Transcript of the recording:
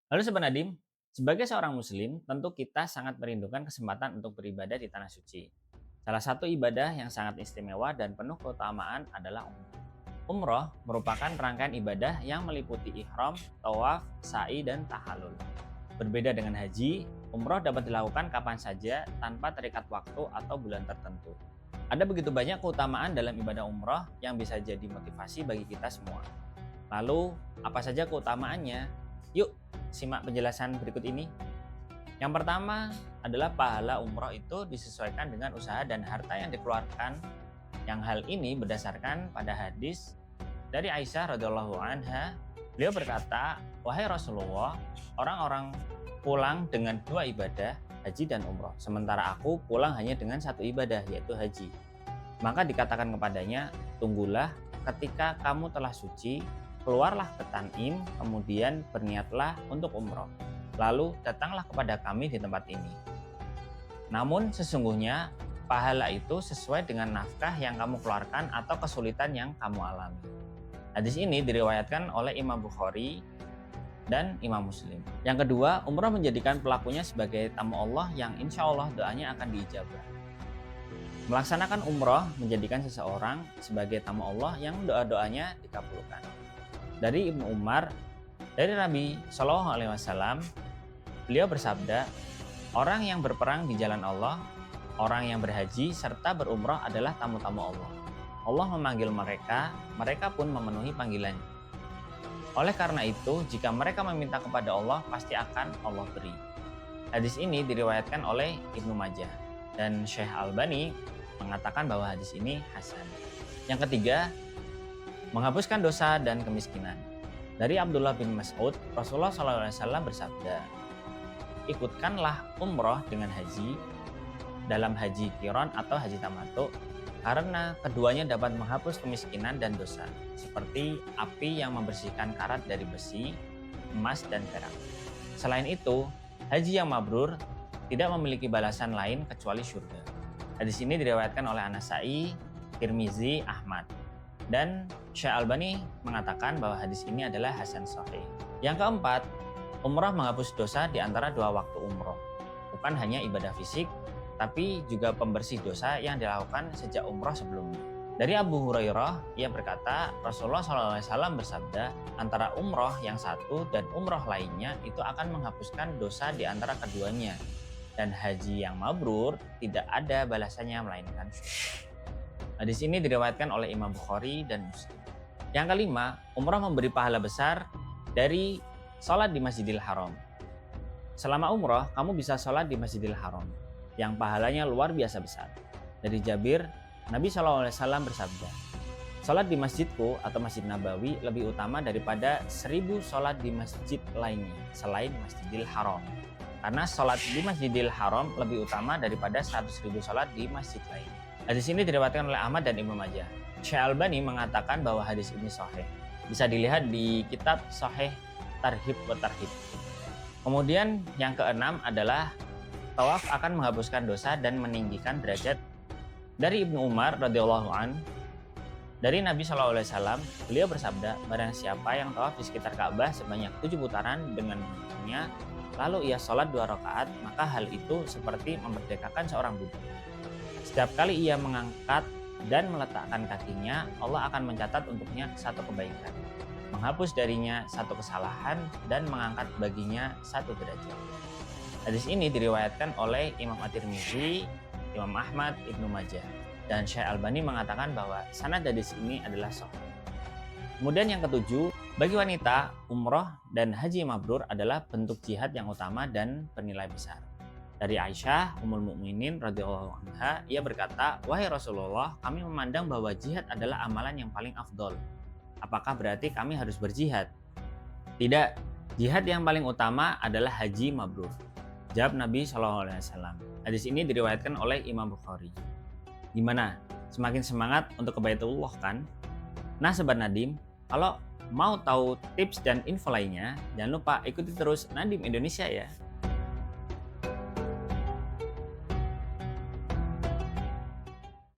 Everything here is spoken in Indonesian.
Lalu Sobat Nadim, sebagai seorang muslim, tentu kita sangat merindukan kesempatan untuk beribadah di tanah suci. Salah satu ibadah yang sangat istimewa dan penuh keutamaan adalah umroh. Umroh merupakan rangkaian ibadah yang meliputi ihram, tawaf, sa'i, dan tahallul. Berbeda dengan haji, umroh dapat dilakukan kapan saja tanpa terikat waktu atau bulan tertentu. Ada begitu banyak keutamaan dalam ibadah umroh yang bisa jadi motivasi bagi kita semua. Lalu, apa saja keutamaannya? Yuk, simak penjelasan berikut ini. Yang pertama adalah pahala umroh itu disesuaikan dengan usaha dan harta yang dikeluarkan. Yang hal ini berdasarkan pada hadis dari Aisyah radhiyallahu anha. Beliau berkata, "Wahai Rasulullah, orang-orang pulang dengan dua ibadah, haji dan umroh. Sementara aku pulang hanya dengan satu ibadah, yaitu haji. Maka dikatakan kepadanya, tunggulah ketika kamu telah suci, keluarlah ke Tan'im, kemudian berniatlah untuk umroh. Lalu datanglah kepada kami di tempat ini. Namun sesungguhnya pahala itu sesuai dengan nafkah yang kamu keluarkan atau kesulitan yang kamu alami." Hadis ini diriwayatkan oleh Imam Bukhari dan Imam Muslim. Yang kedua, umrah menjadikan pelakunya sebagai tamu Allah yang insya Allah doanya akan diijabah. Melaksanakan umroh menjadikan seseorang sebagai tamu Allah yang doa-doanya dikabulkan. Dari Ibnu Umar, dari Nabi Shallallahu Alaihi Wasallam, beliau bersabda, orang yang berperang di jalan Allah, orang yang berhaji serta berumrah adalah tamu-tamu Allah. Allah memanggil mereka, mereka pun memenuhi panggilannya. Oleh karena itu, jika mereka meminta kepada Allah, pasti akan Allah beri. Hadis ini diriwayatkan oleh Ibnu Majah dan Syekh Albani mengatakan bahwa hadis ini hasan. Yang ketiga, menghapuskan dosa dan kemiskinan. Dari Abdullah bin Mas'ud, Rasulullah SAW bersabda, ikutkanlah umroh dengan haji dalam haji qiran atau haji tamattu, karena keduanya dapat menghapus kemiskinan dan dosa, seperti api yang membersihkan karat dari besi, emas, dan perak. Selain itu, haji yang mabrur tidak memiliki balasan lain kecuali surga. Hadis ini diriwayatkan oleh An-Nasa'i, Tirmizi, Ahmad. Dan Syekh Albani mengatakan bahwa hadis ini adalah hasan sahih. Yang keempat, umrah menghapus dosa di antara dua waktu umroh. Bukan hanya ibadah fisik, tapi juga pembersih dosa yang dilakukan sejak umroh sebelumnya. Dari Abu Hurairah, ia berkata, Rasulullah SAW bersabda, antara umroh yang satu dan umroh lainnya itu akan menghapuskan dosa di antara keduanya. Dan haji yang mabrur tidak ada balasannya melainkan surga. Hadis ini diriwayatkan oleh Imam Bukhari dan Muslim. Yang kelima, umrah memberi pahala besar dari sholat di Masjidil Haram. Selama umrah, kamu bisa sholat di Masjidil Haram, yang pahalanya luar biasa besar. Dari Jabir, Nabi SAW bersabda, sholat di masjidku atau Masjid Nabawi lebih utama daripada 1000 sholat di masjid lainnya selain Masjidil Haram. Karena sholat di Masjidil Haram lebih utama daripada 100.000 sholat di masjid lain. Hadis ini diriwayatkan oleh Ahmad dan Ibnu Majah. Syekh Albani mengatakan bahwa hadis ini sahih. Bisa dilihat di kitab Sahih Tarhib wa Tarhib. Kemudian yang keenam adalah tawaf akan menghapuskan dosa dan meninggikan derajat. Dari Ibnu Umar radhiyallahu an, dari Nabi SAW, beliau bersabda, barang siapa yang tawaf di sekitar Ka'bah sebanyak 7 putaran dengan menuntunnya, lalu ia sholat 2 rakaat, maka hal itu seperti memerdekakan seorang budak. Setiap kali ia mengangkat dan meletakkan kakinya, Allah akan mencatat untuknya satu kebaikan, menghapus darinya satu kesalahan, dan mengangkat baginya satu derajat. Hadis ini diriwayatkan oleh Imam At-Tirmizi, Imam Ahmad, Ibnu Majah, dan Syekh Albani mengatakan bahwa sanad hadis ini adalah sahih. Kemudian yang ketujuh, bagi wanita, umroh dan haji mabrur adalah bentuk jihad yang utama dan bernilai besar. Dari Aisyah, Ummul Mukminin radhiyallahu anha, ia berkata, wahai Rasulullah, kami memandang bahwa jihad adalah amalan yang paling afdol. Apakah berarti kami harus berjihad? Tidak, jihad yang paling utama adalah haji mabrur. Jawab Nabi SAW. Hadis ini diriwayatkan oleh Imam Bukhari. Gimana? Semakin semangat untuk ke Baitullah kan? Nah Sobat Nadim, kalau mau tahu tips dan info lainnya, jangan lupa ikuti terus Nadim Indonesia ya.